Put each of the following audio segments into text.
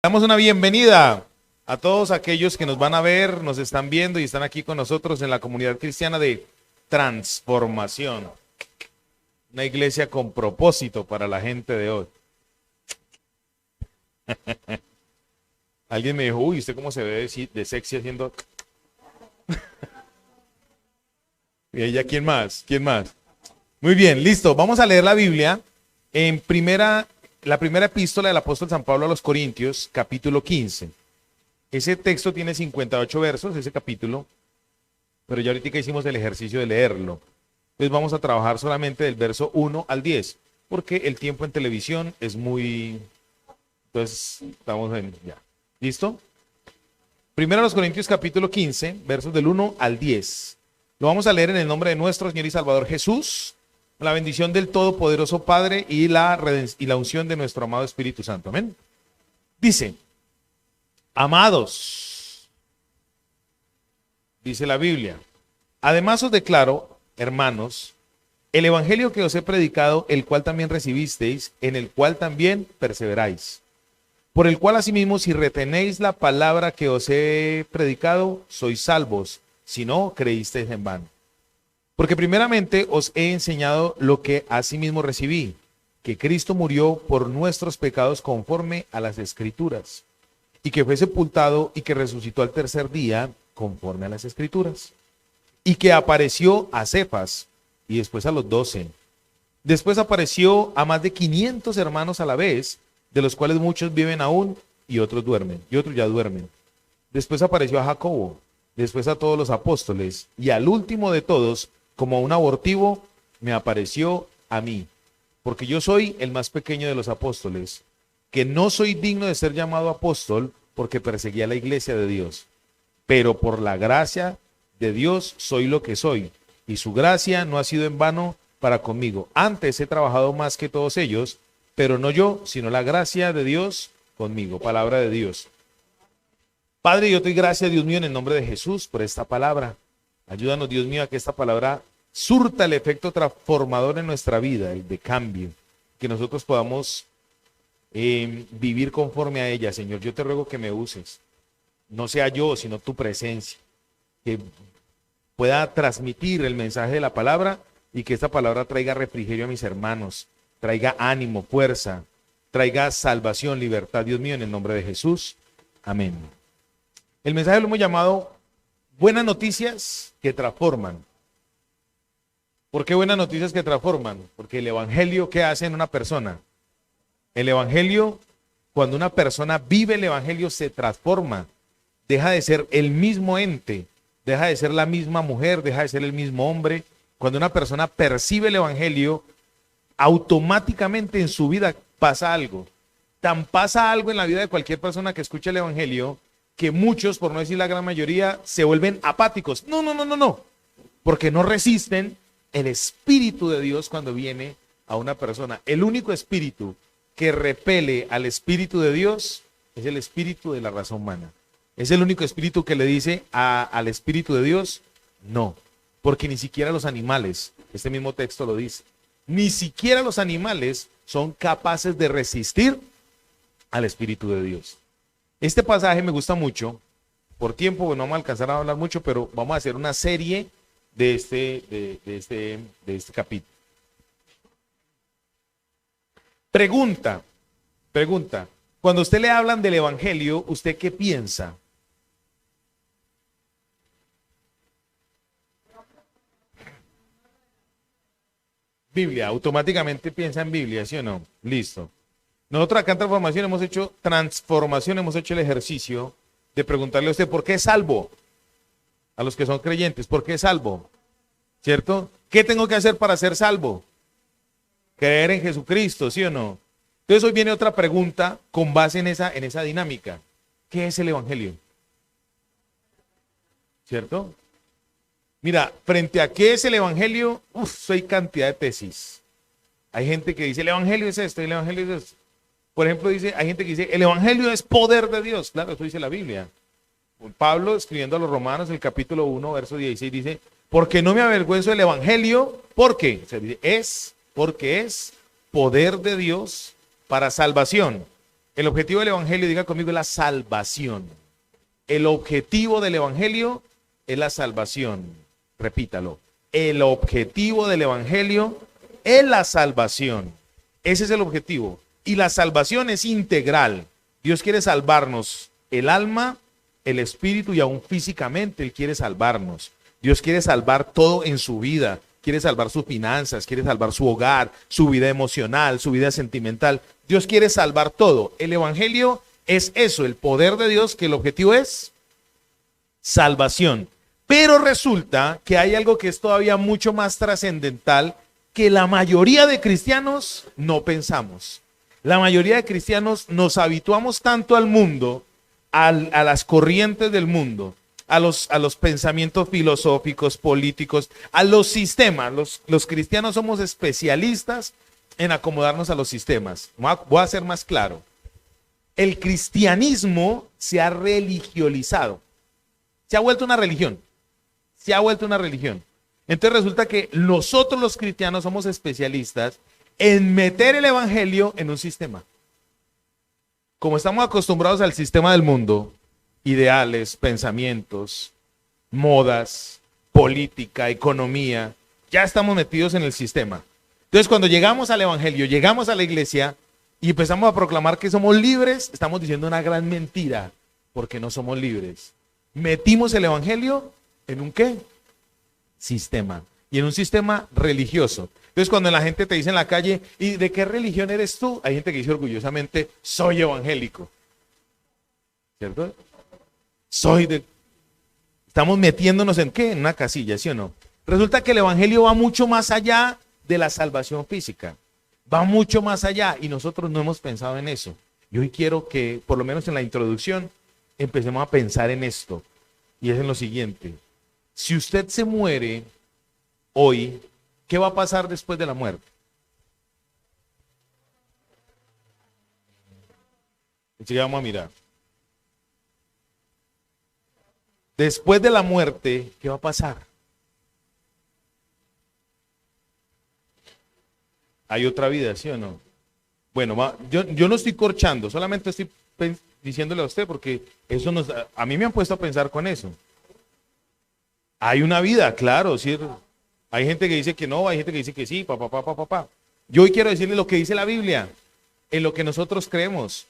Damos una bienvenida a todos aquellos que nos van a ver, nos están viendo y están aquí con nosotros en la comunidad cristiana de Transformación. Una iglesia con propósito para la gente de hoy. Alguien me dijo, uy, ¿usted cómo se ve de sexy haciendo? ¿Y ella quién más? ¿Quién más? Muy bien, listo. Vamos a leer la Biblia en la primera epístola del apóstol San Pablo a los Corintios, capítulo 15. Ese texto tiene 58 versos, ese capítulo, pero ya ahorita hicimos el ejercicio de leerlo. Entonces vamos a trabajar solamente del verso 1 al 10, porque el tiempo en televisión es muy... Entonces, estamos en... ya. ¿Listo? Primero a los Corintios, capítulo 15, versos del 1 al 10. Lo vamos a leer en el nombre de nuestro Señor y Salvador Jesús, la bendición del Todopoderoso Padre y la unción de nuestro amado Espíritu Santo. Amén. Dice, amados, dice la Biblia, además os declaro, hermanos, el evangelio que os he predicado, el cual también recibisteis, en el cual también perseveráis, por el cual asimismo si retenéis la palabra que os he predicado, sois salvos, si no creísteis en vano. Porque primeramente os he enseñado lo que asimismo recibí, que Cristo murió por nuestros pecados conforme a las Escrituras, y que fue sepultado y que resucitó al tercer día conforme a las Escrituras, y que apareció a Cefas y después a los 12. Después apareció a más de 500 hermanos a la vez, de los cuales muchos viven aún y otros duermen, y otros ya duermen. Después apareció a Jacobo, después a todos los apóstoles, y al último de todos, como un abortivo, me apareció a mí, porque yo soy el más pequeño de los apóstoles, que no soy digno de ser llamado apóstol, porque perseguía la iglesia de Dios. Pero por la gracia de Dios soy lo que soy, y su gracia no ha sido en vano para conmigo. Antes he trabajado más que todos ellos, pero no yo, sino la gracia de Dios conmigo. Palabra de Dios. Padre, yo te doy gracias, Dios mío, en el nombre de Jesús, por esta palabra. Ayúdanos, Dios mío, a que esta palabra surta el efecto transformador en nuestra vida, el de cambio, que nosotros podamos vivir conforme a ella, Señor. Yo te ruego que me uses, no sea yo, sino tu presencia, que pueda transmitir el mensaje de la palabra y que esta palabra traiga refrigerio a mis hermanos, traiga ánimo, fuerza, traiga salvación, libertad, Dios mío, en el nombre de Jesús. Amén. El mensaje lo hemos llamado Buenas noticias que transforman. ¿Por qué buenas noticias que transforman? Porque el evangelio, ¿qué hace en una persona? El evangelio, cuando una persona vive el evangelio, se transforma. Deja de ser el mismo ente, deja de ser la misma mujer, deja de ser el mismo hombre. Cuando una persona percibe el evangelio, automáticamente en su vida pasa algo. Tan pasa algo en la vida de cualquier persona que escucha el evangelio, que muchos, por no decir la gran mayoría, se vuelven apáticos. No, porque no resisten el Espíritu de Dios cuando viene a una persona. El único espíritu que repele al Espíritu de Dios es el espíritu de la raza humana. Es el único espíritu que le dice al Espíritu de Dios, no, porque ni siquiera los animales, este mismo texto lo dice, ni siquiera los animales son capaces de resistir al Espíritu de Dios. Este pasaje me gusta mucho. Por tiempo no vamos a alcanzar a hablar mucho, pero vamos a hacer una serie de este capítulo. Pregunta. Cuando a usted le hablan del evangelio, ¿usted qué piensa? Biblia, automáticamente piensa en Biblia, ¿sí o no? Listo. Nosotros acá en Transformación hemos hecho el ejercicio de preguntarle a usted, ¿por qué es salvo? A los que son creyentes, ¿por qué es salvo? ¿Cierto? ¿Qué tengo que hacer para ser salvo? Creer en Jesucristo, ¿sí o no? Entonces hoy viene otra pregunta con base en esa dinámica. ¿Qué es el evangelio? ¿Cierto? Mira, frente a qué es el evangelio, hay cantidad de tesis. Hay gente que dice, el evangelio es esto, el evangelio es esto. Por ejemplo, hay gente que dice, el evangelio es poder de Dios. Claro, eso dice la Biblia. Pablo, escribiendo a los Romanos, el capítulo 1, verso 16, dice, porque no me avergüenzo del evangelio, porque porque es poder de Dios para salvación El objetivo del evangelio, diga conmigo, es la salvación. El objetivo del evangelio es la salvación. Repítalo. El objetivo del evangelio es la salvación. Ese es el objetivo. Y la salvación es integral. Dios quiere salvarnos el alma, el espíritu y aún físicamente Él quiere salvarnos. Dios quiere salvar todo en su vida. Quiere salvar sus finanzas, quiere salvar su hogar, su vida emocional, su vida sentimental. Dios quiere salvar todo. El evangelio es eso, el poder de Dios, que el objetivo es salvación. Pero resulta que hay algo que es todavía mucho más trascendental que la mayoría de cristianos no pensamos. La mayoría de cristianos nos habituamos tanto al mundo, a las corrientes del mundo, a los pensamientos filosóficos, políticos, a los sistemas. Los cristianos somos especialistas en acomodarnos a los sistemas. Voy a ser más claro. El cristianismo se ha religiolizado. Se ha vuelto una religión. Se ha vuelto una religión. Entonces resulta que nosotros los cristianos somos especialistas en meter el evangelio en un sistema. Como estamos acostumbrados al sistema del mundo, ideales, pensamientos, modas, política, economía, ya estamos metidos en el sistema. Entonces cuando llegamos al evangelio, llegamos a la iglesia y empezamos a proclamar que somos libres, estamos diciendo una gran mentira, porque no somos libres. Metimos el evangelio en un ¿qué? Sistema. Y en un sistema religioso. Entonces cuando la gente te dice en la calle, ¿y de qué religión eres tú? Hay gente que dice orgullosamente, soy evangélico. ¿Cierto? Estamos metiéndonos en ¿qué? En una casilla, ¿sí o no? Resulta que el evangelio va mucho más allá de la salvación física. Va mucho más allá y nosotros no hemos pensado en eso. Y hoy quiero que, por lo menos en la introducción, empecemos a pensar en esto. Y es en lo siguiente. Si usted se muere hoy, ¿qué va a pasar después de la muerte? Así que vamos a mirar. Después de la muerte, ¿qué va a pasar? Hay otra vida, ¿sí o no? Bueno, yo no estoy corchando, solamente estoy diciéndole a usted porque eso a mí me han puesto a pensar con eso. Hay una vida, claro, ¿sí? Hay gente que dice que no, hay gente que dice que sí, papá. Yo hoy quiero decirle lo que dice la Biblia, en lo que nosotros creemos.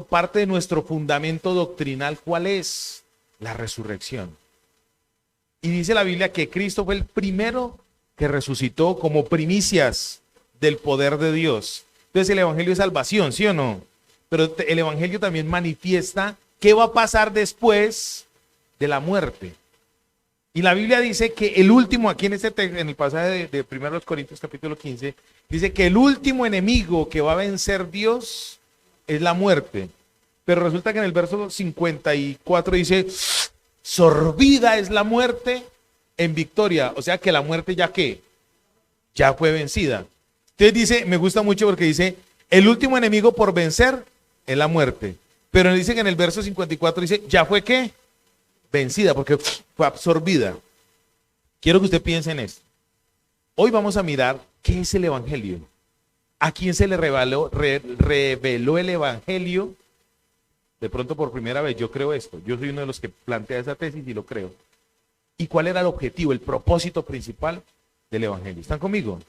Parte de nuestro fundamento doctrinal, ¿cuál es? La resurrección. Y dice la Biblia que Cristo fue el primero que resucitó como primicias del poder de Dios. Entonces el evangelio es salvación, ¿sí o no? Pero el evangelio también manifiesta qué va a pasar después de la muerte. Y la Biblia dice que el último, aquí en en el pasaje de 1 Corintios capítulo 15, dice que el último enemigo que va a vencer Dios es la muerte. Pero resulta que en el verso 54 dice, sorbida es la muerte en victoria. O sea que la muerte ya ¿qué? Ya fue vencida. Entonces dice, me gusta mucho porque dice, el último enemigo por vencer es la muerte. Pero dice que en el verso 54 dice, ¿ya fue qué? Vencida, porque fue absorbida. Quiero que usted piense en esto. Hoy vamos a mirar qué es el evangelio. ¿A quién se le reveló el evangelio? De pronto por primera vez yo creo esto. Yo soy uno de los que plantea esa tesis y lo creo. ¿Y cuál era el objetivo, el propósito principal del evangelio? ¿Están conmigo?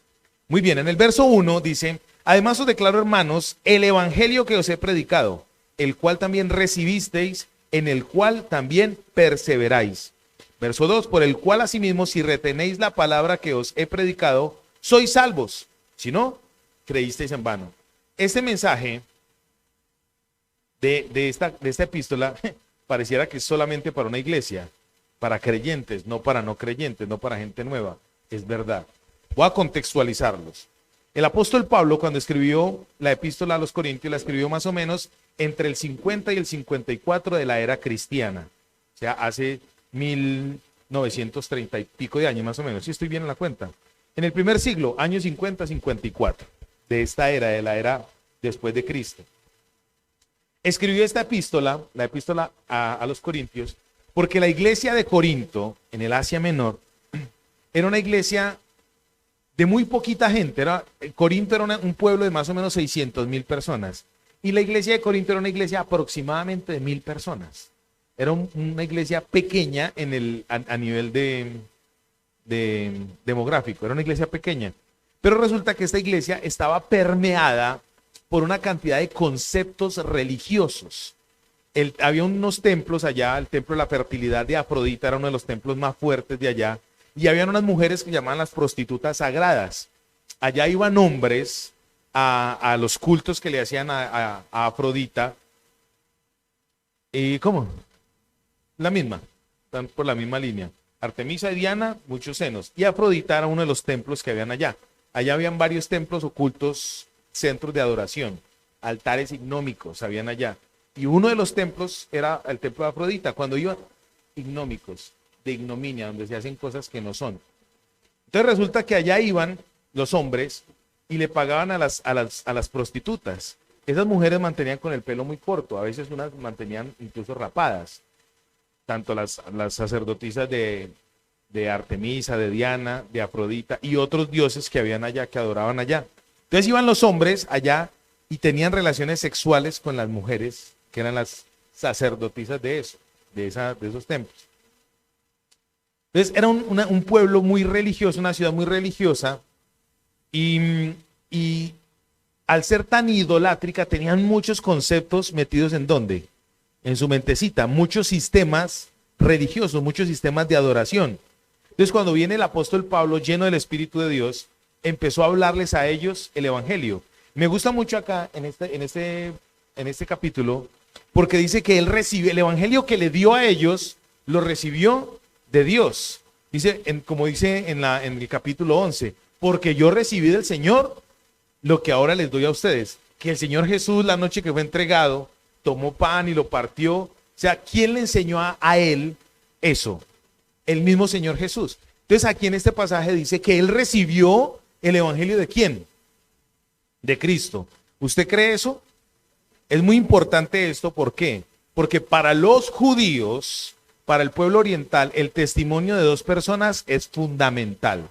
Muy bien, en el verso 1 dice, además os declaro, hermanos, el evangelio que os he predicado, el cual también recibisteis, en el cual también perseveráis. Verso 2, por el cual asimismo, si retenéis la palabra que os he predicado, sois salvos. Si no, creísteis en vano. Este mensaje de esta epístola pareciera que es solamente para una iglesia, para creyentes, no para no creyentes, no para gente nueva. Es verdad. Voy a contextualizarlos. El apóstol Pablo, cuando escribió la epístola a los Corintios, la escribió más o menos entre el 50 y el 54 de la era cristiana. O sea, hace 1930 y pico de años más o menos. Si estoy bien en la cuenta. En el primer siglo, años 50-54 de esta era, de la era después de Cristo. Escribió esta epístola, la epístola a los Corintios, porque la iglesia de Corinto, en el Asia Menor, era una iglesia de muy poquita gente. Corinto era un pueblo de más o menos 600,000 personas. Y la iglesia de Corinto era una iglesia aproximadamente de 1000 personas. Era una iglesia pequeña a nivel de demográfico, era una iglesia pequeña. Pero resulta que esta iglesia estaba permeada por una cantidad de conceptos religiosos. Había unos templos allá, el templo de la fertilidad de Afrodita era uno de los templos más fuertes de allá, y habían unas mujeres que llamaban las prostitutas sagradas. Allá iban hombres a los cultos que le hacían a Afrodita. ¿Y cómo? La misma, están por la misma línea. Artemisa y Diana, muchos senos. Y Afrodita era uno de los templos que habían allá. Allá habían varios templos ocultos, centros de adoración, altares ignómicos habían allá. Y uno de los templos era el templo de Afrodita. Cuando iban ignómicos, de ignominia, donde se hacen cosas que no son. Entonces resulta que allá iban los hombres y le pagaban a las prostitutas. Esas mujeres mantenían con el pelo muy corto, a veces unas mantenían incluso rapadas. Tanto las sacerdotisas de Artemisa, de Diana, de Afrodita y otros dioses que habían allá, que adoraban allá. Entonces iban los hombres allá y tenían relaciones sexuales con las mujeres, que eran las sacerdotisas de esos templos. Entonces era un pueblo muy religioso, una ciudad muy religiosa, y al ser tan idolátrica tenían muchos conceptos metidos ¿en dónde? En su mentecita, muchos sistemas religiosos, muchos sistemas de adoración. Entonces cuando viene el apóstol Pablo lleno del Espíritu de Dios, empezó a hablarles a ellos el Evangelio. Me gusta mucho acá en este capítulo, porque dice que él recibe el Evangelio que le dio a ellos, lo recibió de Dios. Dice, como dice en el capítulo 11, porque yo recibí del Señor lo que ahora les doy a ustedes. Que el Señor Jesús, la noche que fue entregado, tomó pan y lo partió. O sea, ¿quién le enseñó a él eso? El mismo Señor Jesús. Entonces aquí en este pasaje dice que él recibió el Evangelio ¿de quién? De Cristo. ¿Usted cree eso? Es muy importante esto, ¿por qué? Porque para los judíos, para el pueblo oriental, el testimonio de dos personas es fundamental.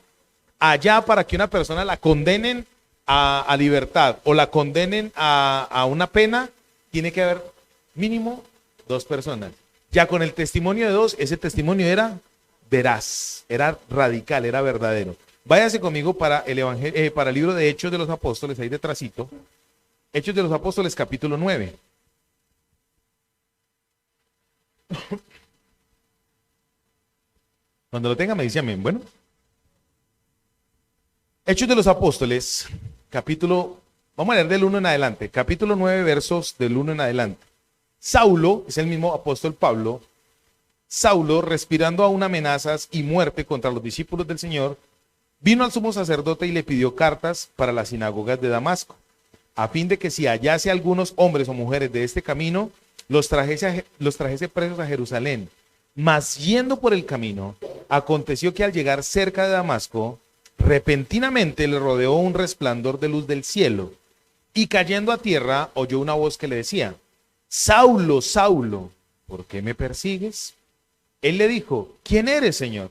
Allá, para que una persona la condenen a libertad o la condenen a una pena, tiene que haber mínimo dos personas. Ya con el testimonio de dos, ese testimonio era veraz, era radical, era verdadero. Váyase conmigo para el libro de Hechos de los Apóstoles, ahí detrásito. Hechos de los Apóstoles, capítulo 9. Cuando lo tenga me dice amén. Bueno. Hechos de los Apóstoles, vamos a leer del 1 en adelante, capítulo 9, versos del 1 en adelante. Saulo, es el mismo apóstol Pablo, Saulo, respirando aún amenazas y muerte contra los discípulos del Señor, vino al sumo sacerdote y le pidió cartas para las sinagogas de Damasco, a fin de que si hallase algunos hombres o mujeres de este camino, los trajese presos a Jerusalén. Mas yendo por el camino, aconteció que al llegar cerca de Damasco, repentinamente le rodeó un resplandor de luz del cielo, y cayendo a tierra oyó una voz que le decía, Saulo, Saulo, ¿por qué me persigues? Él le dijo, ¿quién eres, Señor?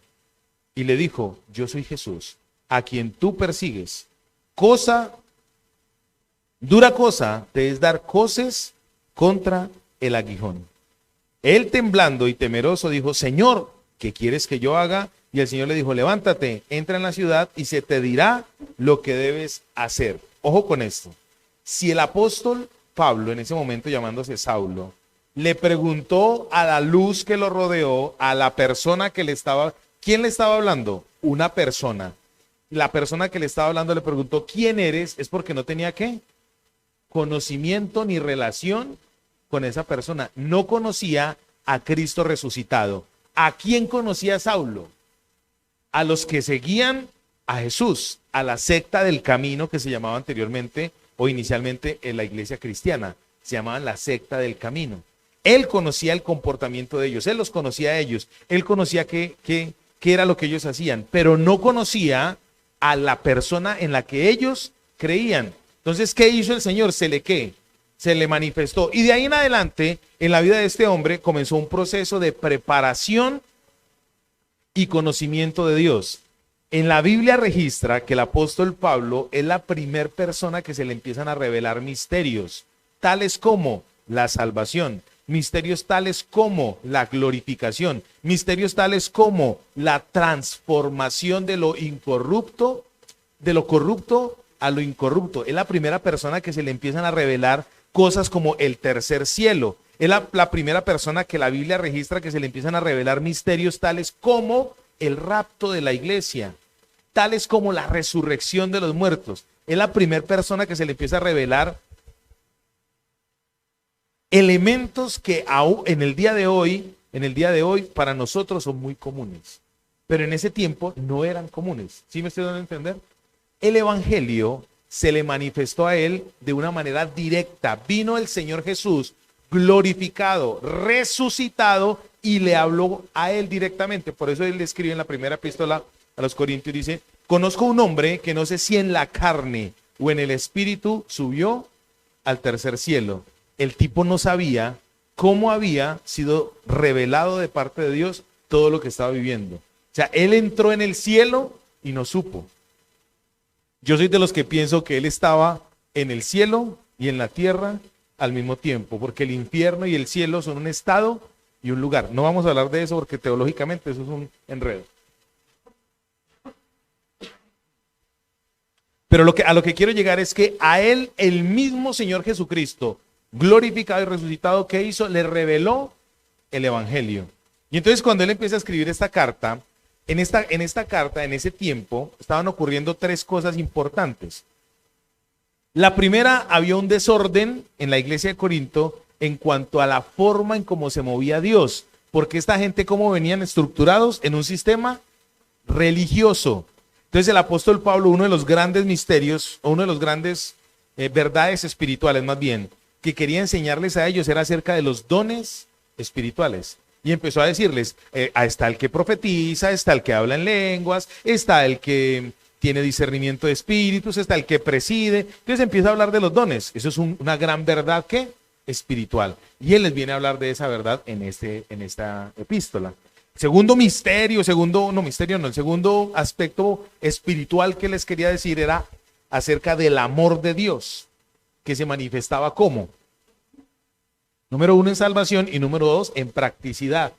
Y le dijo, yo soy Jesús, a quien tú persigues. Dura cosa te es dar coces contra el aguijón. Él temblando y temeroso dijo, Señor, ¿qué quieres que yo haga? Y el Señor le dijo, levántate, entra en la ciudad y se te dirá lo que debes hacer. Ojo con esto. Si el apóstol Pablo, en ese momento llamándose Saulo, le preguntó a la luz que lo rodeó, a la persona que le estaba, ¿quién le estaba hablando? Una persona. La persona que le estaba hablando le preguntó, ¿quién eres? Es porque no tenía ¿qué? Conocimiento ni relación con esa persona. No conocía a Cristo resucitado. ¿A quién conocía Saulo? A los que seguían a Jesús, a la secta del camino que se llamaba anteriormente o inicialmente en la iglesia cristiana, se llamaban la secta del camino. Él conocía el comportamiento de ellos, él los conocía a ellos, él conocía qué era lo que ellos hacían, pero no conocía a la persona en la que ellos creían. Entonces, ¿qué hizo el Señor? Se le manifestó. Y de ahí en adelante, en la vida de este hombre, comenzó un proceso de preparación y conocimiento de Dios. En la Biblia registra que el apóstol Pablo es la primer persona que se le empiezan a revelar misterios. tales como la salvación, misterios tales como la glorificación, misterios tales como la transformación de lo incorrupto, de lo corrupto a lo incorrupto. Es la primera persona que se le empiezan a revelar cosas como el tercer cielo. Es la primera persona que la Biblia registra que se le empiezan a revelar misterios tales como el rapto de la iglesia, tales como la resurrección de los muertos. Es la primera persona que se le empieza a revelar elementos que aún en el día de hoy para nosotros son muy comunes, pero en ese tiempo no eran comunes. ¿Sí me estoy dando a entender? El evangelio se le manifestó a él de una manera directa. Vino el Señor Jesús glorificado, resucitado, y le habló a él directamente. Por eso él le escribe en la primera epístola a los Corintios, dice: conozco un hombre que no sé si en la carne o en el espíritu subió al tercer cielo. El tipo no sabía cómo había sido revelado de parte de Dios todo lo que estaba viviendo. O sea, él entró en el cielo y no supo. Yo soy de los que pienso que él estaba en el cielo y en la tierra al mismo tiempo, porque el infierno y el cielo son un estado y un lugar. No vamos a hablar de eso porque teológicamente eso es un enredo. Pero a lo que quiero llegar es que a él, el mismo Señor Jesucristo, glorificado y resucitado, ¿qué hizo? Le reveló el evangelio. Y entonces cuando él empieza a escribir esta carta, en esta carta, en ese tiempo, estaban ocurriendo tres cosas importantes. La primera, había un desorden en la iglesia de Corinto en cuanto a la forma en cómo se movía Dios, porque esta gente, ¿cómo venían estructurados? En un sistema religioso. Entonces el apóstol Pablo, uno de los grandes misterios, o uno de los grandes verdades espirituales más bien, que quería enseñarles a ellos era acerca de los dones espirituales. Y empezó a decirles, está el que profetiza, está el que habla en lenguas, está el que tiene discernimiento de espíritus, está el que preside. Entonces empieza a hablar de los dones. Eso es una gran verdad, ¿qué? Espiritual. Y él les viene a hablar de esa verdad en esta epístola. Segundo misterio, el segundo aspecto espiritual que les quería decir era acerca del amor de Dios, que se manifestaba como, número uno, en salvación, y número dos, en practicidad.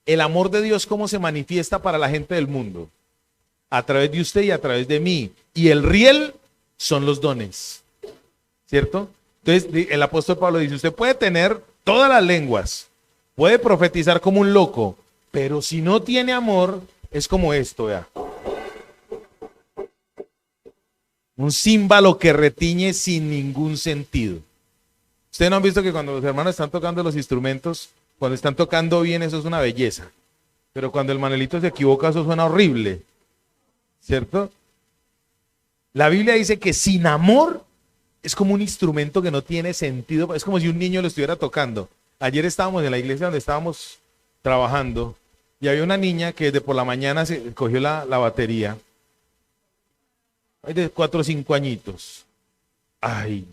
El amor de Dios, ¿cómo se manifiesta para la gente del mundo? A través de usted y a través de mí. Y el riel son los dones, ¿cierto? Entonces el apóstol Pablo dice, usted puede tener todas las lenguas, puede profetizar como un loco, pero si no tiene amor, es como esto, vea. Un címbalo que retiñe sin ningún sentido. Ustedes no han visto que cuando los hermanos están tocando los instrumentos, cuando están tocando bien, eso es una belleza. Pero cuando el Manuelito se equivoca, eso suena horrible. ¿Cierto? La Biblia dice que sin amor es como un instrumento que no tiene sentido. Es como si un niño lo estuviera tocando. Ayer estábamos en la iglesia donde estábamos trabajando y había una niña que desde por la mañana se cogió la batería. Hay de 4 o 5 añitos. Ay,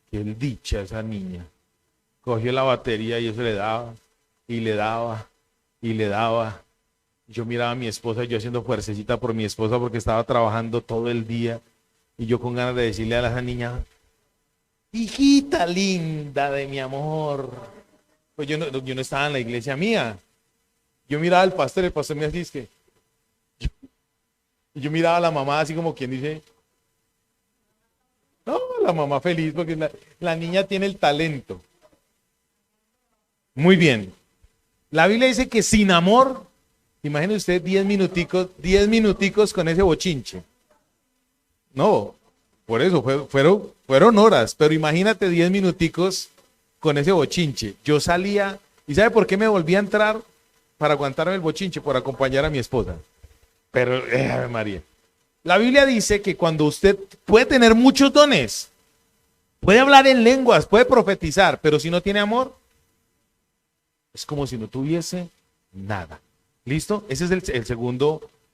qué dicha esa niña. Cogió la batería y eso le daba, y le daba, y le daba. Yo miraba a mi esposa, yo haciendo fuercecita por mi esposa porque estaba trabajando todo el día. Y yo con ganas de decirle a esa niña, hijita linda de mi amor. Pues yo no estaba en la iglesia mía. Yo miraba al pastor, el pastor me decía, que yo miraba a la mamá así como quien dice, no, la mamá feliz porque la niña tiene el talento. Muy bien. La Biblia dice que sin amor, imagine usted 10 minuticos con ese bochinche. No, por eso fueron horas, pero imagínate 10 minuticos con ese bochinche. Yo salía, ¿y sabe por qué me volví a entrar? Para aguantarme el bochinche, por acompañar a mi esposa. Pero, María, la Biblia dice que cuando usted puede tener muchos dones, puede hablar en lenguas, puede profetizar, pero si no tiene amor, es como si no tuviese nada. ¿Listo? Ese es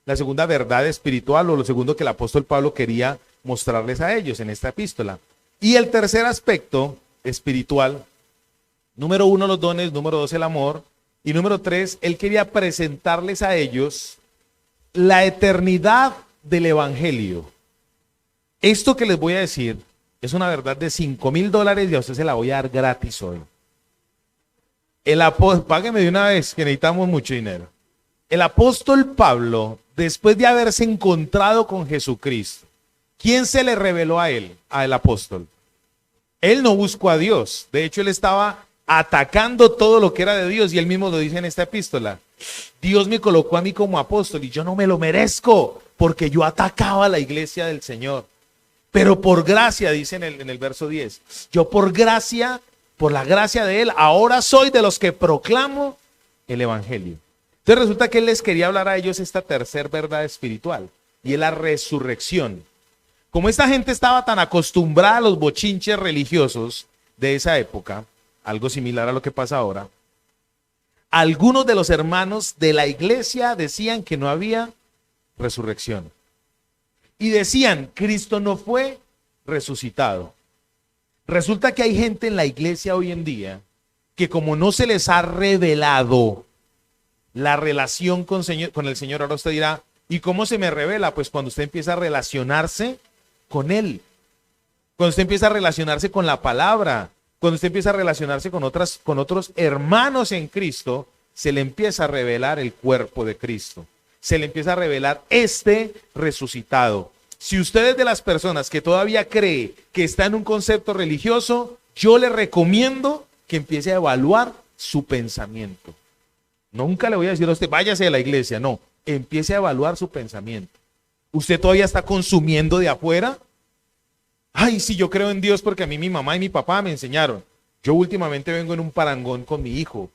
la segunda verdad espiritual, o lo segundo que el apóstol Pablo quería mostrarles a ellos en esta epístola. Y el tercer aspecto espiritual, número 1, los dones, número 2, el amor, y número 3, él quería presentarles a ellos la eternidad del evangelio. Esto que les voy a decir Es una verdad de $5,000 y a usted se la voy a dar gratis hoy. Págueme de una vez, que necesitamos mucho dinero. El apóstol Pablo, después de haberse encontrado con Jesucristo, ¿quién se le reveló a él, al apóstol? Él no buscó a Dios. De hecho, él estaba atacando todo lo que era de Dios y él mismo lo dice en esta epístola. Dios me colocó a mí como apóstol y yo no me lo merezco porque yo atacaba a la iglesia del Señor. Pero por gracia, dice en el verso 10, yo por gracia, por la gracia de él, ahora soy de los que proclamo el evangelio. Entonces resulta que él les quería hablar a ellos esta tercera verdad espiritual y es la resurrección. Como esta gente estaba tan acostumbrada a los bochinches religiosos de esa época, algo similar a lo que pasa ahora, algunos de los hermanos de la iglesia decían que no había resurrección. Y decían, Cristo no fue resucitado. Resulta que hay gente en la iglesia hoy en día que como no se les ha revelado la relación con el Señor, ahora usted dirá, ¿y cómo se me revela? Pues cuando usted empieza a relacionarse con Él, cuando usted empieza a relacionarse con la palabra, cuando usted empieza a relacionarse con otros hermanos en Cristo, se le empieza a revelar el cuerpo de Cristo. Se le empieza a revelar este resucitado. Si usted es de las personas que todavía cree que está en un concepto religioso, yo le recomiendo que empiece a evaluar su pensamiento. Nunca le voy a decir a usted, váyase de la iglesia, no, empiece a evaluar su pensamiento. ¿Usted todavía está consumiendo de afuera? Ay, sí, yo creo en Dios porque a mí mi mamá y mi papá me enseñaron. Yo últimamente vengo en un parangón con mi hijo.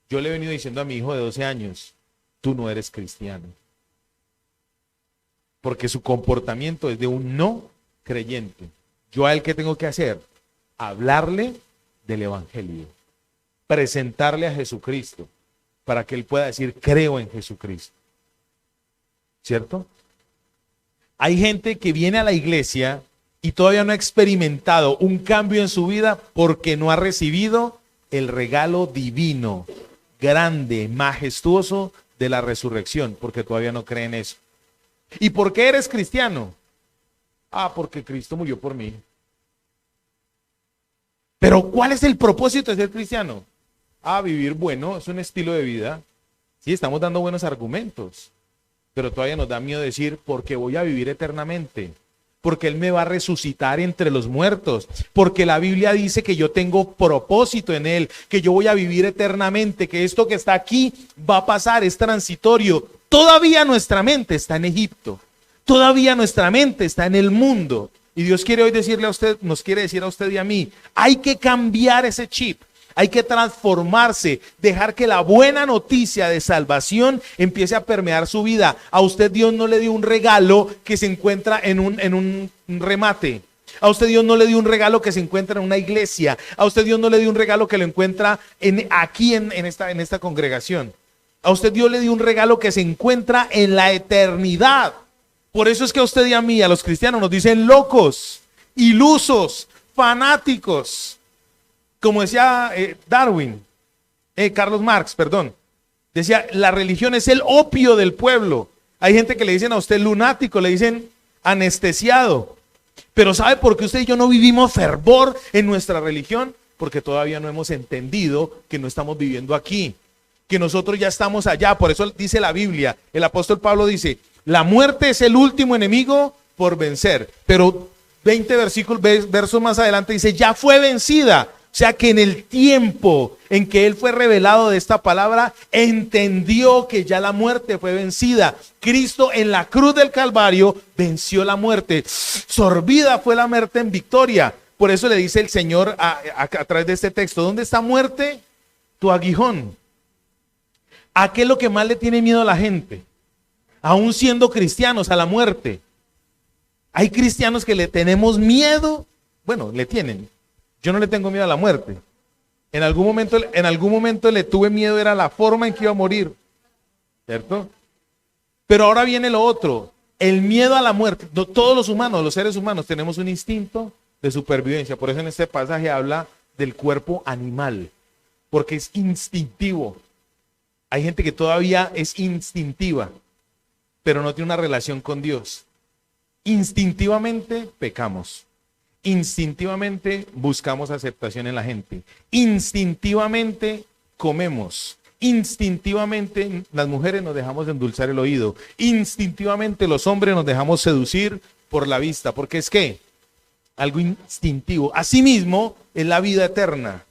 Yo le he venido diciendo a mi hijo de 12 años, tú no eres cristiano. Porque su comportamiento es de un no creyente. Yo a él, ¿qué tengo que hacer? Hablarle del evangelio. Presentarle a Jesucristo para que él pueda decir, creo en Jesucristo. ¿Cierto? Hay gente que viene a la iglesia y todavía no ha experimentado un cambio en su vida porque no ha recibido el regalo divino, grande, majestuoso de la resurrección, porque todavía no cree en eso. ¿Y por qué eres cristiano? Ah, porque Cristo murió por mí. Pero ¿cuál es el propósito de ser cristiano? Ah, vivir bueno, es un estilo de vida. Sí, estamos dando buenos argumentos, pero todavía nos da miedo decir, porque voy a vivir eternamente, porque Él me va a resucitar entre los muertos, porque la Biblia dice que yo tengo propósito en Él, que yo voy a vivir eternamente, que esto que está aquí va a pasar, es transitorio. Todavía nuestra mente está en Egipto, todavía nuestra mente está en el mundo. Y Dios quiere hoy decirle a usted, nos quiere decir a usted y a mí, hay que cambiar ese chip. Hay que transformarse, dejar que la buena noticia de salvación empiece a permear su vida. A usted Dios no le dio un regalo que se encuentra en un remate. A usted Dios no le dio un regalo que se encuentra en una iglesia. A usted Dios no le dio un regalo que lo encuentra aquí en esta congregación. A usted Dios le dio un regalo que se encuentra en la eternidad. Por eso es que a usted y a mí, a los cristianos, nos dicen locos, ilusos, fanáticos. Como decía Carlos Marx, perdón, decía, la religión es el opio del pueblo. Hay gente que le dicen a usted lunático, le dicen anestesiado. Pero ¿sabe por qué usted y yo no vivimos fervor en nuestra religión? Porque todavía no hemos entendido que no estamos viviendo aquí, que nosotros ya estamos allá. Por eso dice la Biblia, el apóstol Pablo dice, la muerte es el último enemigo por vencer. Pero 20 versos más adelante dice, ya fue vencida. O sea que en el tiempo en que él fue revelado de esta palabra, entendió que ya la muerte fue vencida. Cristo en la cruz del Calvario venció la muerte. Sorbida fue la muerte en victoria. Por eso le dice el Señor a través de este texto, ¿dónde está muerte? Tu aguijón. ¿A qué es lo que más le tiene miedo a la gente? Aún siendo cristianos, a la muerte. Hay cristianos que le tenemos miedo, bueno, le tienen. Yo no le tengo miedo a la muerte. En algún momento le tuve miedo, era la forma en que iba a morir. ¿Cierto? Pero ahora viene lo otro, el miedo a la muerte. Todos los humanos, los seres humanos, tenemos un instinto de supervivencia. Por eso en este pasaje habla del cuerpo animal, porque es instintivo. Hay gente que todavía es instintiva, pero no tiene una relación con Dios. Instintivamente pecamos. instintivamente buscamos aceptación en la gente, instintivamente comemos, instintivamente las mujeres nos dejamos endulzar el oído, instintivamente los hombres nos dejamos seducir por la vista, porque es que algo instintivo. Asimismo es la vida eterna.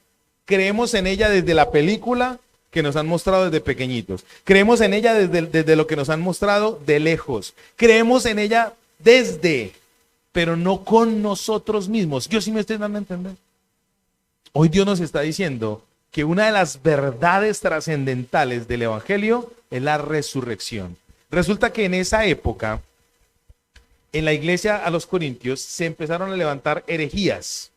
Creemos en ella desde la película que nos han mostrado desde pequeñitos. Creemos en ella desde lo que nos han mostrado de lejos. Creemos en ella desde, pero no con nosotros mismos. Yo sí me estoy dando a entender. Hoy Dios nos está diciendo que una de las verdades trascendentales del Evangelio es la resurrección. Resulta que en esa época, en la iglesia a los Corintios, se empezaron a levantar herejías.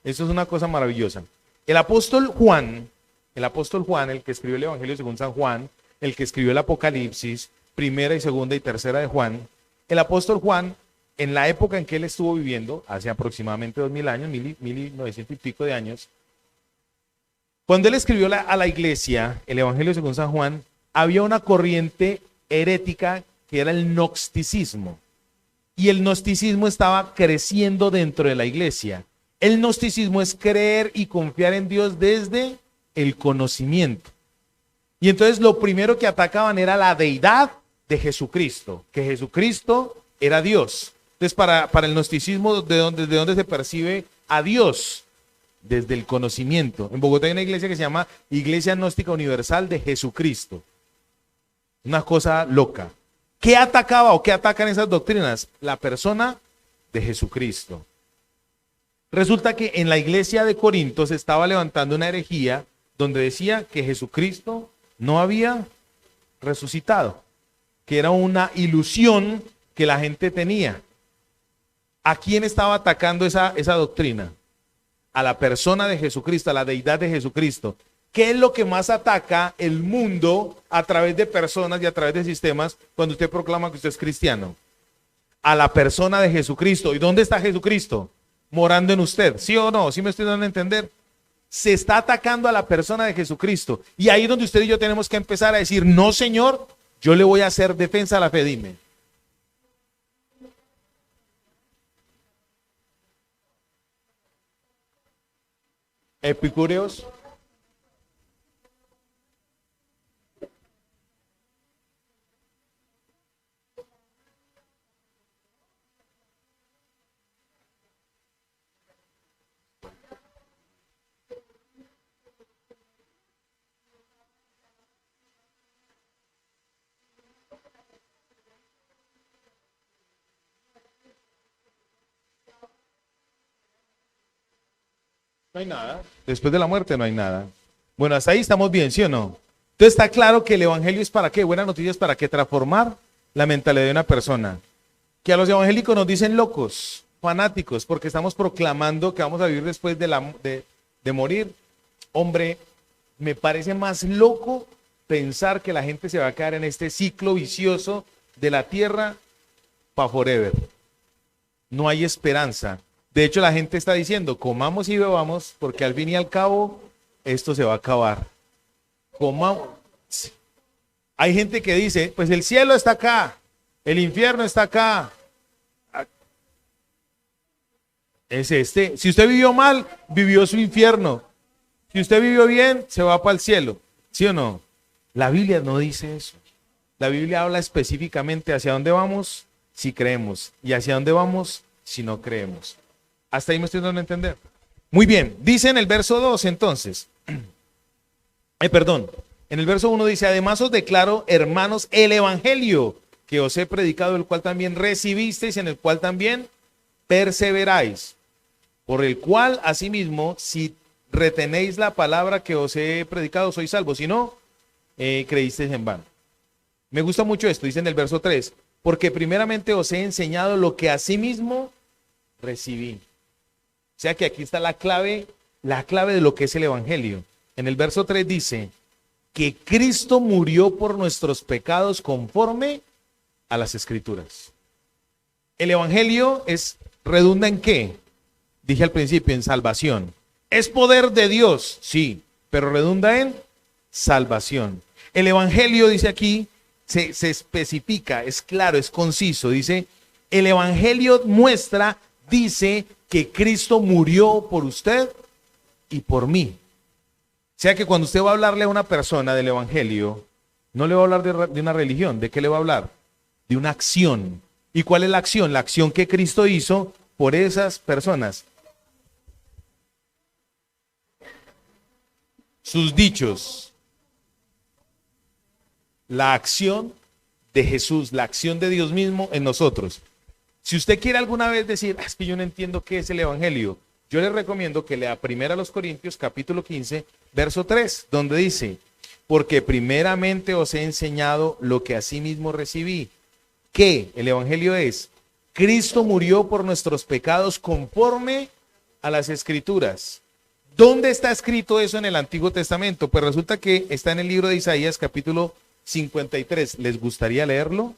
Eso es una cosa maravillosa. El apóstol Juan, el que escribió el Evangelio según San Juan, el que escribió el Apocalipsis, primera y segunda y tercera de Juan, el apóstol Juan, en la época en que él estuvo viviendo, hace aproximadamente 2000 años, 1900 y pico de años, cuando él escribió a la iglesia el Evangelio según San Juan, había una corriente herética que era el gnosticismo. Y el gnosticismo estaba creciendo dentro de la iglesia. El gnosticismo es creer y confiar en Dios desde el conocimiento. Y entonces lo primero que atacaban era la deidad de Jesucristo, que Jesucristo era Dios. Entonces para el gnosticismo, ¿de dónde se percibe a Dios? Desde el conocimiento. En Bogotá hay una iglesia que se llama Iglesia Gnóstica Universal de Jesucristo. Una cosa loca. ¿Qué atacaba o qué atacan esas doctrinas? La persona de Jesucristo. Resulta que en la iglesia de Corinto se estaba levantando una herejía donde decía que Jesucristo no había resucitado, que era una ilusión que la gente tenía. ¿A quién estaba atacando esa doctrina? A la persona de Jesucristo, a la deidad de Jesucristo. ¿Qué es lo que más ataca el mundo a través de personas y a través de sistemas cuando usted proclama que usted es cristiano? A la persona de Jesucristo. ¿Y dónde está Jesucristo? Morando en usted. ¿Sí o no? ¿Sí me estoy dando a entender? Se está atacando a la persona de Jesucristo. Y ahí es donde usted y yo tenemos que empezar a decir, no, Señor, yo le voy a hacer defensa a la fe, dime. Epicúreos. No hay nada. Después de la muerte no hay nada. Bueno, hasta ahí estamos bien, ¿sí o no? Entonces está claro que el evangelio es para qué, buenas noticias para qué, transformar la mentalidad de una persona. Que a los evangélicos nos dicen locos, fanáticos, porque estamos proclamando que vamos a vivir después de morir. Hombre, me parece más loco pensar que la gente se va a quedar en este ciclo vicioso de la tierra para forever. No hay esperanza. De hecho, la gente está diciendo, comamos y bebamos, porque al fin y al cabo, esto se va a acabar. Comamos. Hay gente que dice, pues el cielo está acá, el infierno está acá. Es este. Si usted vivió mal, vivió su infierno. Si usted vivió bien, se va para el cielo. ¿Sí o no? La Biblia no dice eso. La Biblia habla específicamente hacia dónde vamos si creemos y hacia dónde vamos si no creemos. Hasta ahí me estoy dando a entender. Muy bien, dice en el verso 2 entonces, en el verso 1 dice, además os declaro, hermanos, el evangelio que os he predicado, el cual también recibisteis, en el cual también perseveráis, por el cual asimismo, si retenéis la palabra que os he predicado, sois salvos, si no, creísteis en vano. Me gusta mucho esto, dice en el verso 3, porque primeramente os he enseñado lo que asimismo recibí. O sea que aquí está la clave de lo que es el evangelio. En el verso 3 dice que Cristo murió por nuestros pecados conforme a las escrituras. El evangelio redunda en ¿qué? Dije al principio, en salvación. ¿Es poder de Dios? Sí, pero redunda en salvación. El evangelio, dice aquí, se especifica, es claro, es conciso. Dice, el evangelio dice que Cristo murió por usted y por mí. O sea que cuando usted va a hablarle a una persona del evangelio, no le va a hablar de una religión. ¿De qué le va a hablar? De una acción. ¿Y cuál es la acción? La acción que Cristo hizo por esas personas. Sus dichos. La acción de Jesús, la acción de Dios mismo en nosotros. Si usted quiere alguna vez decir, es que yo no entiendo qué es el evangelio, yo le recomiendo que lea 1 Corintios capítulo 15, verso 3, donde dice, porque primeramente os he enseñado lo que asimismo recibí, que el evangelio es, Cristo murió por nuestros pecados conforme a las escrituras. ¿Dónde está escrito eso en el Antiguo Testamento? Pues resulta que está en el libro de Isaías capítulo 53. ¿Les gustaría leerlo?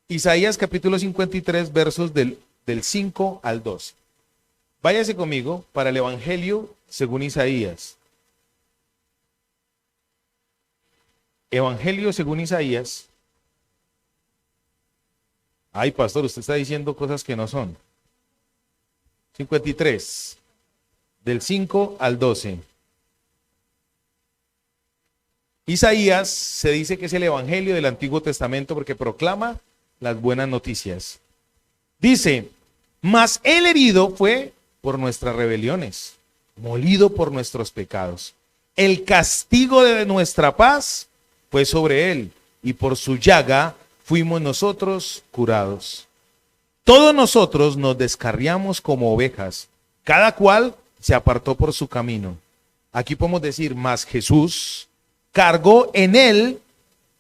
Isaías capítulo 53, versos del 5 al 12. Váyase conmigo para el Evangelio según Isaías. Evangelio según Isaías. Ay, pastor, usted está diciendo cosas que no son. 53, del 5 al 12. Isaías se dice que es el Evangelio del Antiguo Testamento porque proclama las buenas noticias. Dice, mas el herido fue por nuestras rebeliones, molido por nuestros pecados. El castigo de nuestra paz fue sobre él, y por su llaga fuimos nosotros curados. Todos nosotros nos descarriamos como ovejas, cada cual se apartó por su camino. Aquí podemos decir, mas Jesús cargó en él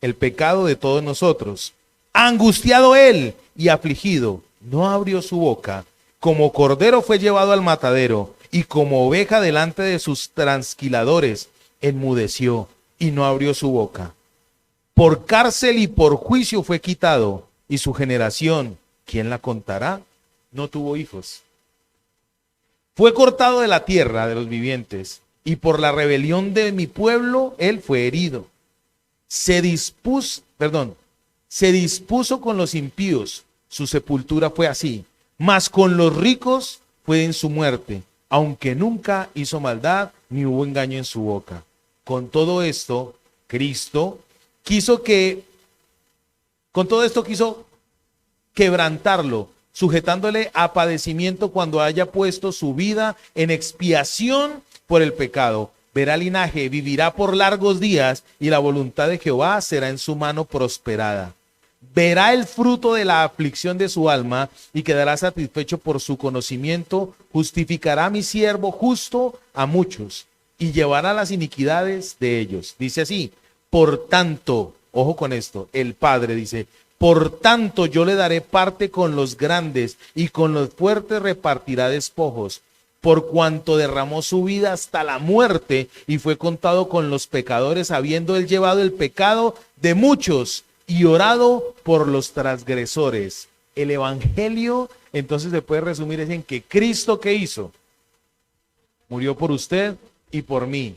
el pecado de todos nosotros. Angustiado él y afligido, no abrió su boca. Como cordero fue llevado al matadero, y como oveja delante de sus trasquiladores, enmudeció y no abrió su boca. Por cárcel y por juicio fue quitado, y su generación, ¿quién la contará? No tuvo hijos. Fue cortado de la tierra de los vivientes, y por la rebelión de mi pueblo, él fue herido. Se dispuso con los impíos, su sepultura fue así, mas con los ricos fue en su muerte, aunque nunca hizo maldad ni hubo engaño en su boca. Con todo esto, Cristo quiso quebrantarlo, sujetándole a padecimiento cuando haya puesto su vida en expiación por el pecado. Verá linaje, vivirá por largos días, y la voluntad de Jehová será en su mano prosperada. Verá el fruto de la aflicción de su alma y quedará satisfecho por su conocimiento. Justificará a mi siervo justo a muchos y llevará las iniquidades de ellos. Dice así, por tanto, ojo con esto, el Padre dice, por tanto yo le daré parte con los grandes y con los fuertes repartirá despojos. Por cuanto derramó su vida hasta la muerte y fue contado con los pecadores, habiendo él llevado el pecado de muchos y orado por los transgresores. El evangelio entonces se puede resumir en que Cristo, ¿qué hizo? Murió por usted y por mí.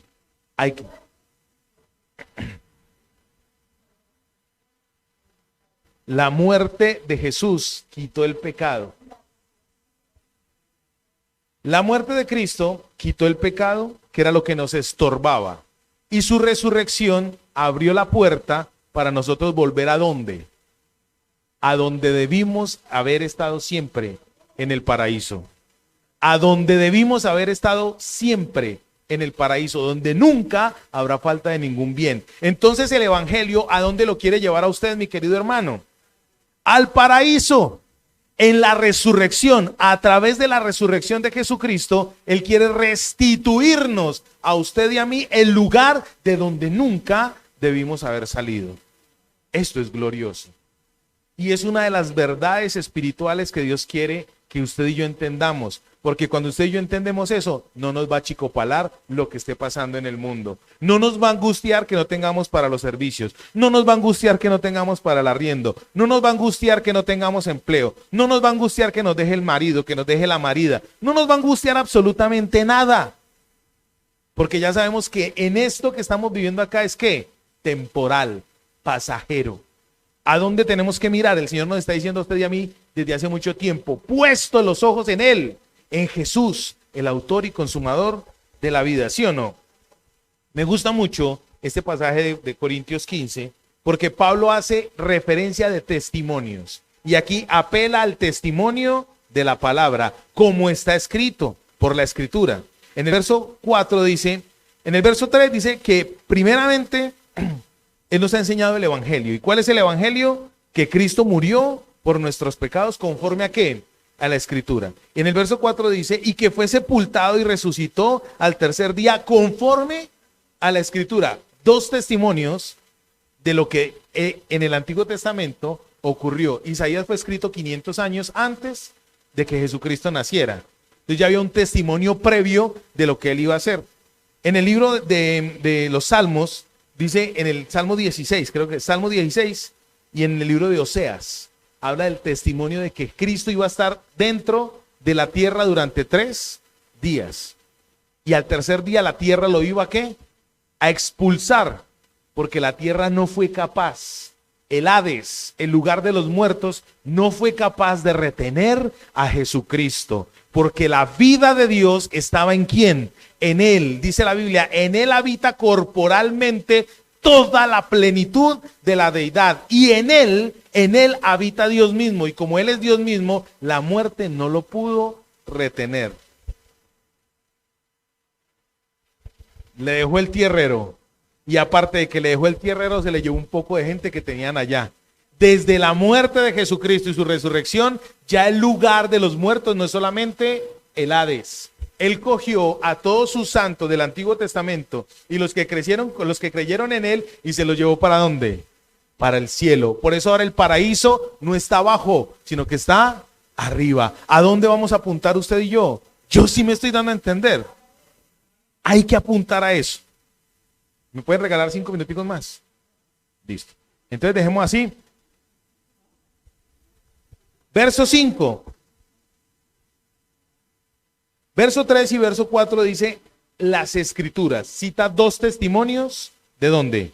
La muerte de Jesús quitó el pecado. La muerte de Cristo quitó el pecado, que era lo que nos estorbaba. Y su resurrección abrió la puerta para nosotros volver ¿a dónde? A donde debimos haber estado siempre, en el paraíso. A donde debimos haber estado siempre, en el paraíso, donde nunca habrá falta de ningún bien. Entonces el evangelio, ¿a dónde lo quiere llevar a usted, mi querido hermano? Al paraíso. En la resurrección, a través de la resurrección de Jesucristo, Él quiere restituirnos a usted y a mí el lugar de donde nunca debimos haber salido. Esto es glorioso. Y es una de las verdades espirituales que Dios quiere que usted y yo entendamos. Porque cuando usted y yo entendemos eso, no nos va a achicopalar lo que esté pasando en el mundo. No nos va a angustiar que no tengamos para los servicios. No nos va a angustiar que no tengamos para el arriendo. No nos va a angustiar que no tengamos empleo. No nos va a angustiar que nos deje el marido, que nos deje la marida. No nos va a angustiar absolutamente nada. Porque ya sabemos que en esto que estamos viviendo acá es ¿qué? Temporal, pasajero. ¿A dónde tenemos que mirar? El Señor nos está diciendo a usted y a mí desde hace mucho tiempo, puesto los ojos en Él, en Jesús, el autor y consumador de la vida, ¿sí o no? Me gusta mucho este pasaje de Corintios 15, porque Pablo hace referencia de testimonios. Y aquí apela al testimonio de la palabra, como está escrito por la escritura. En el verso 4 dice, en el verso 3 dice que primeramente Él nos ha enseñado el evangelio. ¿Y cuál es el evangelio? Que Cristo murió por nuestros pecados conforme a ¿qué? A la escritura. Y en el verso 4 dice, y que fue sepultado y resucitó al tercer día conforme a la escritura. Dos testimonios de lo que en el Antiguo Testamento ocurrió. Isaías fue escrito 500 años antes de que Jesucristo naciera. Entonces ya había un testimonio previo de lo que él iba a hacer. En el libro de los Salmos, dice en el Salmo 16, creo que es Salmo 16, y en el libro de Oseas, habla del testimonio de que Cristo iba a estar dentro de la tierra durante 3 días. Y al tercer día la tierra lo iba a ¿qué? A expulsar, porque la tierra no fue capaz. El Hades, el lugar de los muertos, no fue capaz de retener a Jesucristo, porque la vida de Dios estaba ¿en quién? En Él, dice la Biblia, en Él habita corporalmente toda la plenitud de la deidad, y en Él habita Dios mismo, y como Él es Dios mismo, la muerte no lo pudo retener. Le dejó el tierrero. Y aparte de que le dejó el tierrero, se le llevó un poco de gente que tenían allá. Desde la muerte de Jesucristo y su resurrección, ya el lugar de los muertos no es solamente el Hades. Él cogió a todos sus santos del Antiguo Testamento y los que creyeron en él, y se los llevó ¿para dónde? Para el cielo. Por eso ahora el paraíso no está abajo, sino que está arriba. ¿A dónde vamos a apuntar usted y yo? Yo sí me estoy dando a entender. Hay que apuntar a eso. ¿Me pueden regalar 5 minuticos más? Listo. Entonces dejemos así. Verso 5. Verso 3 y verso 4 dice las escrituras. Cita 2 testimonios. ¿De dónde?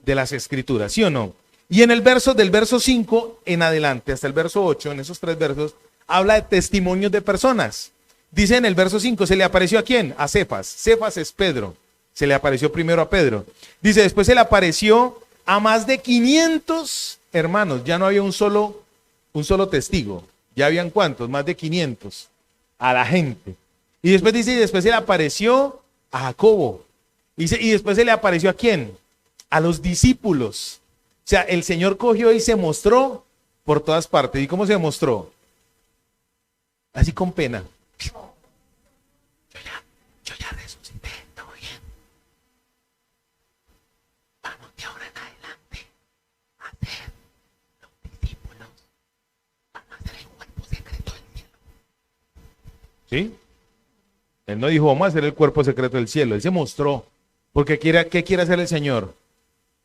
De las escrituras, ¿sí o no? Y en el verso del verso 5 en adelante, hasta el verso 8, en esos 3 versos, habla de testimonios de personas. Dice en el verso 5, ¿se le apareció a quién? A Cefas. Cefas es Pedro. Se le apareció primero a Pedro. Dice, después se le apareció a más de 500 hermanos. Ya no había un solo testigo. Ya habían ¿cuántos? Más de 500. A la gente. Y después dice, y después se le apareció a Jacobo. Dice, y después se le apareció ¿a quién? A los discípulos. O sea, el Señor cogió y se mostró por todas partes. ¿Y cómo se mostró? Así con pena. Yo ya resucité, todo bien. Vamos de ahora en adelante a ser los discípulos. Vamos a hacer el cuerpo secreto del cielo. ¿Sí? Él no dijo, vamos a hacer el cuerpo secreto del cielo. Él se mostró. Porque ¿qué quiere hacer el Señor?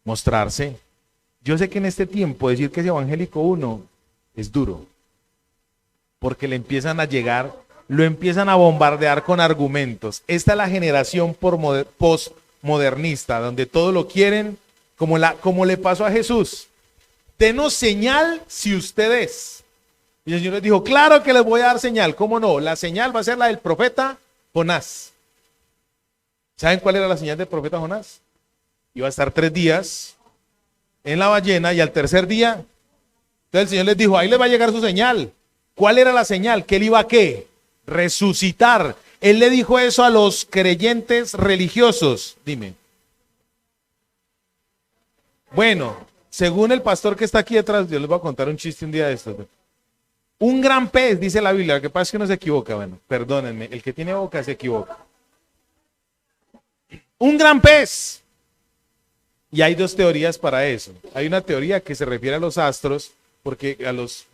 Mostrarse. Yo sé que en este tiempo decir que es evangélico uno es duro. Porque le empiezan a llegar, lo empiezan a bombardear con argumentos. Esta es la generación postmodernista, donde todo lo quieren como le pasó a Jesús. Denos señal si ustedes. Y el Señor les dijo, claro que les voy a dar señal. ¿Cómo no? La señal va a ser la del profeta Jonás. ¿Saben cuál era la señal del profeta Jonás? Iba a estar 3 días en la ballena y al tercer día, entonces el Señor les dijo, ahí les va a llegar su señal. ¿Cuál era la señal? Que él iba a ¿qué? Resucitar. Él le dijo eso a los creyentes religiosos. Dime. Bueno, según el pastor que está aquí detrás, yo les voy a contar un chiste un día de estos. Un gran pez, dice la Biblia, lo que pasa es que uno se equivoca. Bueno, perdónenme, el que tiene boca se equivoca. Un gran pez. Y hay 2 teorías para eso. Hay una teoría que se refiere a los astros, porque a los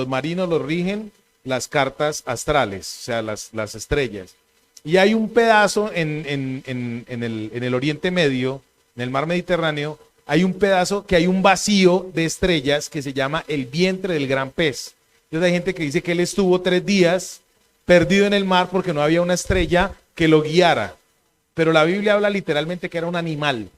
marinos los rigen las cartas astrales, o sea, las estrellas. Y hay un pedazo en el Oriente Medio, en el mar Mediterráneo, hay un pedazo que hay un vacío de estrellas que se llama el vientre del gran pez. Entonces hay gente que dice que él estuvo 3 días perdido en el mar porque no había una estrella que lo guiara. Pero la Biblia habla literalmente que era un animal.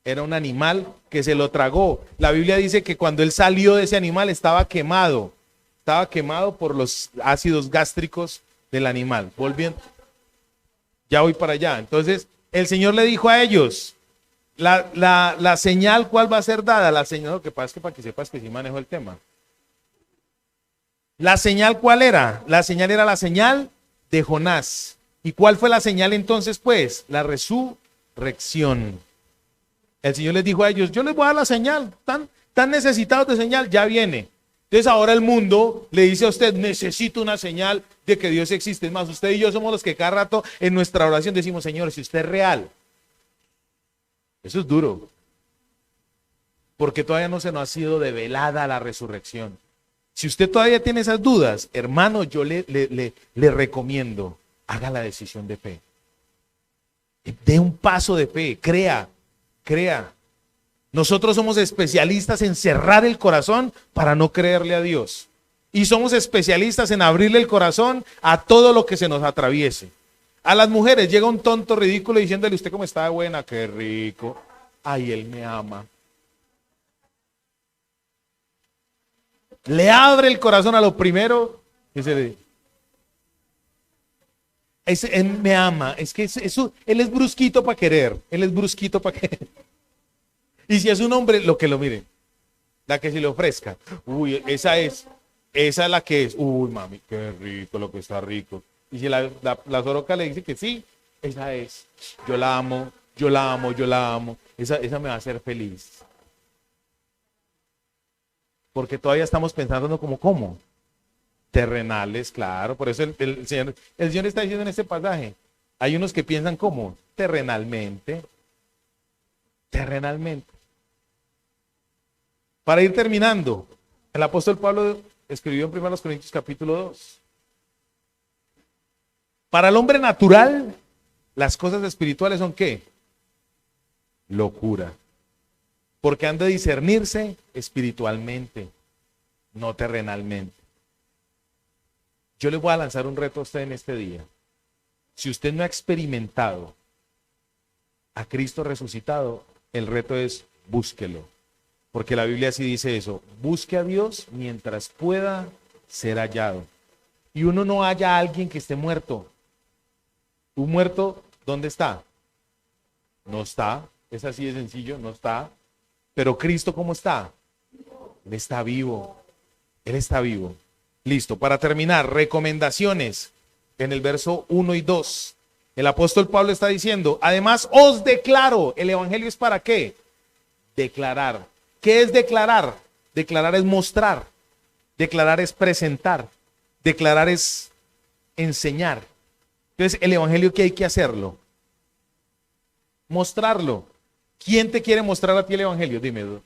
Era un animal que se lo tragó. La Biblia dice que cuando él salió de ese animal estaba quemado. Estaba quemado por los ácidos gástricos del animal. Volviendo, ya voy para allá. Entonces, el Señor le dijo a ellos, la señal, ¿cuál va a ser dada? La señal, lo que pasa es que para que sepas que sí manejo el tema. La señal, ¿cuál era? La señal era la señal de Jonás. ¿Y cuál fue la señal entonces, pues? La resurrección. El Señor les dijo a ellos, yo les voy a dar la señal, tan necesitados de señal, ya viene. Entonces ahora el mundo le dice a usted, necesito una señal de que Dios existe. Es más, usted y yo somos los que cada rato en nuestra oración decimos, Señor, si usted es real. Eso es duro. Porque todavía no se nos ha sido develada la resurrección. Si usted todavía tiene esas dudas, hermano, yo le recomiendo, haga la decisión de fe. Dé un paso de fe, crea. Nosotros somos especialistas en cerrar el corazón para no creerle a Dios. Y somos especialistas en abrirle el corazón a todo lo que se nos atraviese. A las mujeres llega un tonto ridículo diciéndole, usted cómo está buena, qué rico. Ay, él me ama. Le abre el corazón a lo primero y se le él me ama, es que él es brusquito para querer, Y si es un hombre, lo que lo mire, la que se le ofrezca, uy, esa es la que es, uy, mami, qué rico, lo que está rico. Y si la soroca le dice que sí, esa es, yo la amo, esa me va a hacer feliz. Porque todavía estamos pensando como, ¿cómo? Terrenales, claro, por eso el Señor está diciendo en este pasaje, hay unos que piensan como, terrenalmente. Para ir terminando, el apóstol Pablo escribió en 1 Corintios capítulo 2. Para el hombre natural, las cosas espirituales son ¿qué? Locura. Porque han de discernirse espiritualmente, no terrenalmente. Yo le voy a lanzar un reto a usted en este día. Si usted no ha experimentado a Cristo resucitado, el reto es búsquelo. Porque la Biblia sí dice eso, busque a Dios mientras pueda ser hallado. Y uno no halla a alguien que esté muerto. Un muerto, ¿dónde está? No está, es así de sencillo, no está. Pero Cristo, ¿cómo está? Él está vivo, Él está vivo. Listo, para terminar, recomendaciones en el verso 1 y 2. El apóstol Pablo está diciendo, además os declaro, ¿el evangelio es para qué? Declarar. ¿Qué es declarar? Declarar es mostrar, declarar es presentar, declarar es enseñar. Entonces, el evangelio, ¿qué hay que hacerlo? Mostrarlo. ¿Quién te quiere mostrar a ti el evangelio? Dime.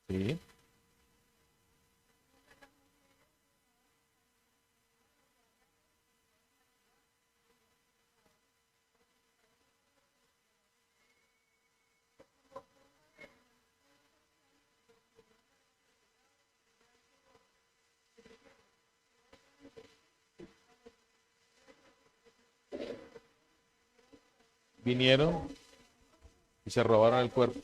Sí. Vinieron y se robaron el cuerpo.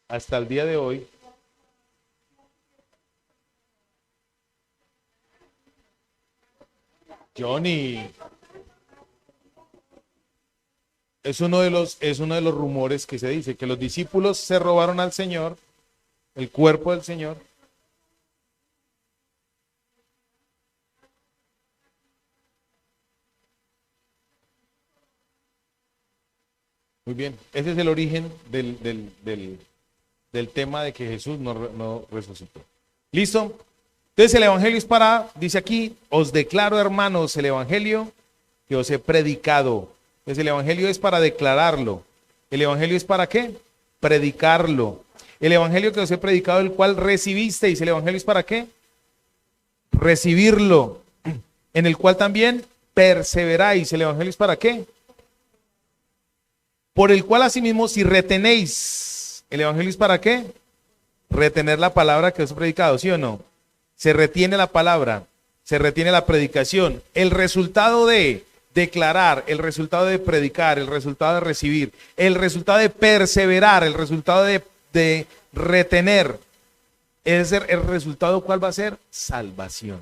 Hasta el día de hoy, Johnny, es uno de los rumores que se dice, que los discípulos se robaron al Señor, el cuerpo del Señor. Muy bien, ese es el origen del tema de que Jesús no resucitó. ¿Listo? Entonces el evangelio es para, dice aquí, os declaro hermanos el evangelio que os he predicado. Entonces el evangelio es para declararlo. ¿El evangelio es para qué? Predicarlo. El evangelio que os he predicado, el cual recibisteis. ¿El evangelio es para qué? Recibirlo. En el cual también perseveráis. ¿El evangelio es para qué? Por el cual asimismo si retenéis, ¿el evangelio es para qué? Retener la palabra que os he predicado, ¿sí o no? Se retiene la palabra, se retiene la predicación. El resultado de declarar, el resultado de predicar, el resultado de recibir, el resultado de perseverar, el resultado de retener, es el resultado, ¿cuál va a ser? Salvación.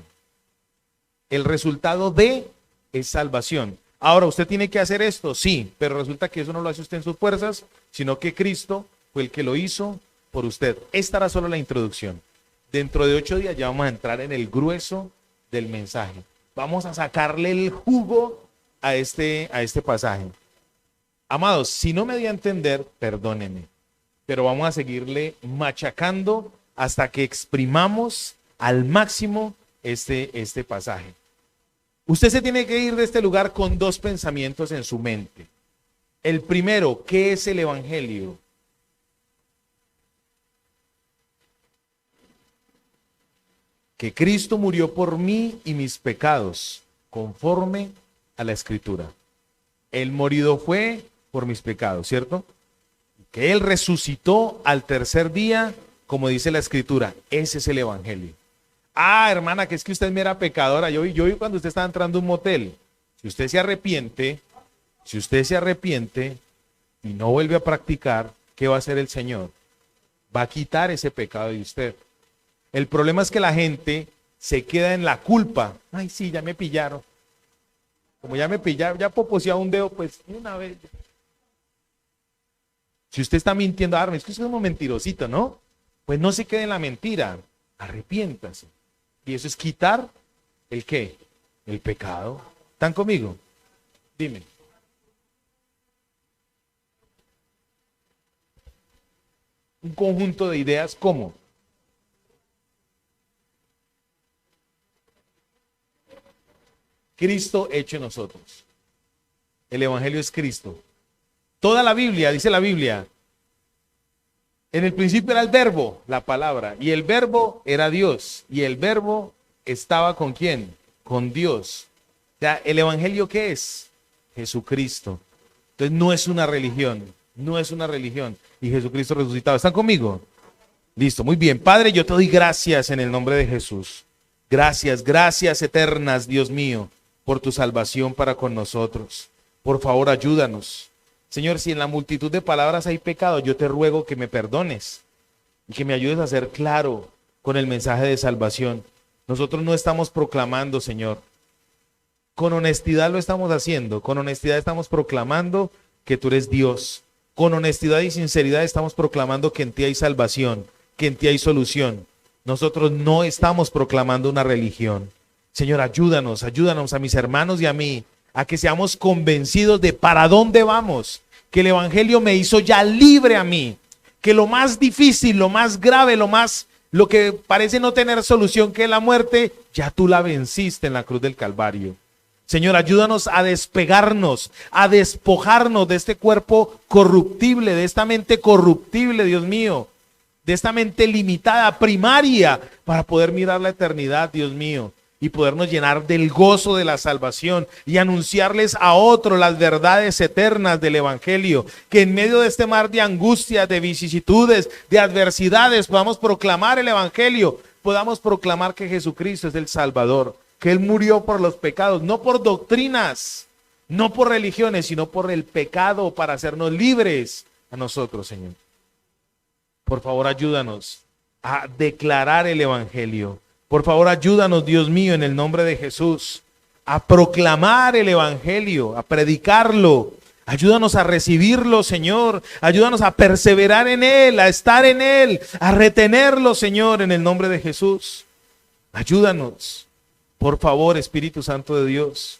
El resultado de es salvación. Ahora, ¿usted tiene que hacer esto? Sí, pero resulta que eso no lo hace usted en sus fuerzas, sino que Cristo fue el que lo hizo por usted. Esta era solo la introducción. Dentro de 8 días ya vamos a entrar en el grueso del mensaje. Vamos a sacarle el jugo a este pasaje. Amados, si no me di a entender, perdónenme, pero vamos a seguirle machacando hasta que exprimamos al máximo este pasaje. Usted se tiene que ir de este lugar con 2 pensamientos en su mente. El primero, ¿qué es el evangelio? Que Cristo murió por mí y mis pecados, conforme a la Escritura. Él morido fue por mis pecados, ¿cierto? Que Él resucitó al tercer día, como dice la Escritura. Ese es el evangelio. Ah, hermana, que es que usted es mera pecadora. Yo vi cuando usted estaba entrando a un motel. Si usted se arrepiente y no vuelve a practicar, ¿qué va a hacer el Señor? Va a quitar ese pecado de usted. El problema es que la gente se queda en la culpa. Ay, sí, ya me pillaron. Como ya me pillaron, ya poposeaba un dedo, pues una vez. Si usted está mintiendo, es que usted es un mentirosito, ¿no? Pues no se quede en la mentira, arrepiéntase. Y eso es quitar ¿el qué? El pecado. ¿Están conmigo? Dime. Un conjunto de ideas, ¿cómo? Cristo hecho en nosotros. El evangelio es Cristo. Toda la Biblia, dice la Biblia, en el principio era el verbo, la palabra, y el verbo era Dios, y el verbo estaba ¿con quién? Con Dios. O sea, ¿el evangelio qué es? Jesucristo. Entonces no es una religión, no es una religión. Y Jesucristo resucitado. ¿Están conmigo? Listo, muy bien. Padre, yo te doy gracias en el nombre de Jesús. Gracias, gracias eternas, Dios mío, por tu salvación para con nosotros. Por favor, ayúdanos. Señor, si en la multitud de palabras hay pecado, yo te ruego que me perdones y que me ayudes a ser claro con el mensaje de salvación. Nosotros no estamos proclamando, Señor. Con honestidad lo estamos haciendo. Con honestidad estamos proclamando que tú eres Dios. Con honestidad y sinceridad estamos proclamando que en ti hay salvación, que en ti hay solución. Nosotros no estamos proclamando una religión. Señor, ayúdanos a mis hermanos y a mí, a que seamos convencidos de para dónde vamos, que el evangelio me hizo ya libre a mí, que lo más difícil, lo más grave, lo que parece no tener solución, que es la muerte, ya tú la venciste en la cruz del Calvario. Señor, ayúdanos a despegarnos, a despojarnos de este cuerpo corruptible, de esta mente corruptible, Dios mío, de esta mente limitada, primaria, para poder mirar la eternidad, Dios mío, y podernos llenar del gozo de la salvación y anunciarles a otros las verdades eternas del evangelio, que en medio de este mar de angustias, de vicisitudes, de adversidades, podamos proclamar el evangelio, podamos proclamar que Jesucristo es el Salvador, que Él murió por los pecados, no por doctrinas, no por religiones, sino por el pecado, para hacernos libres a nosotros, Señor. Por favor, ayúdanos a declarar el evangelio. Por favor, ayúdanos, Dios mío, en el nombre de Jesús, a proclamar el evangelio, a predicarlo. Ayúdanos a recibirlo, Señor. Ayúdanos a perseverar en él, a estar en él, a retenerlo, Señor, en el nombre de Jesús. Ayúdanos, por favor, Espíritu Santo de Dios,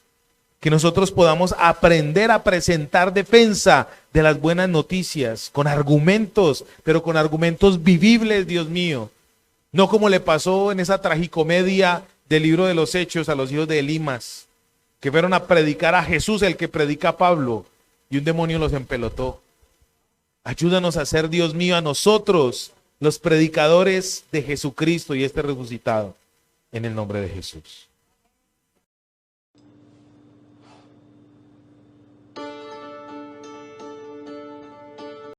que nosotros podamos aprender a presentar defensa de las buenas noticias, con argumentos, pero con argumentos vivibles, Dios mío. No como le pasó en esa tragicomedia del libro de los Hechos a los hijos de Elimas, que fueron a predicar a Jesús, el que predica a Pablo, y un demonio los empelotó. Ayúdanos a ser, Dios mío, a nosotros, los predicadores de Jesucristo y este resucitado, en el nombre de Jesús.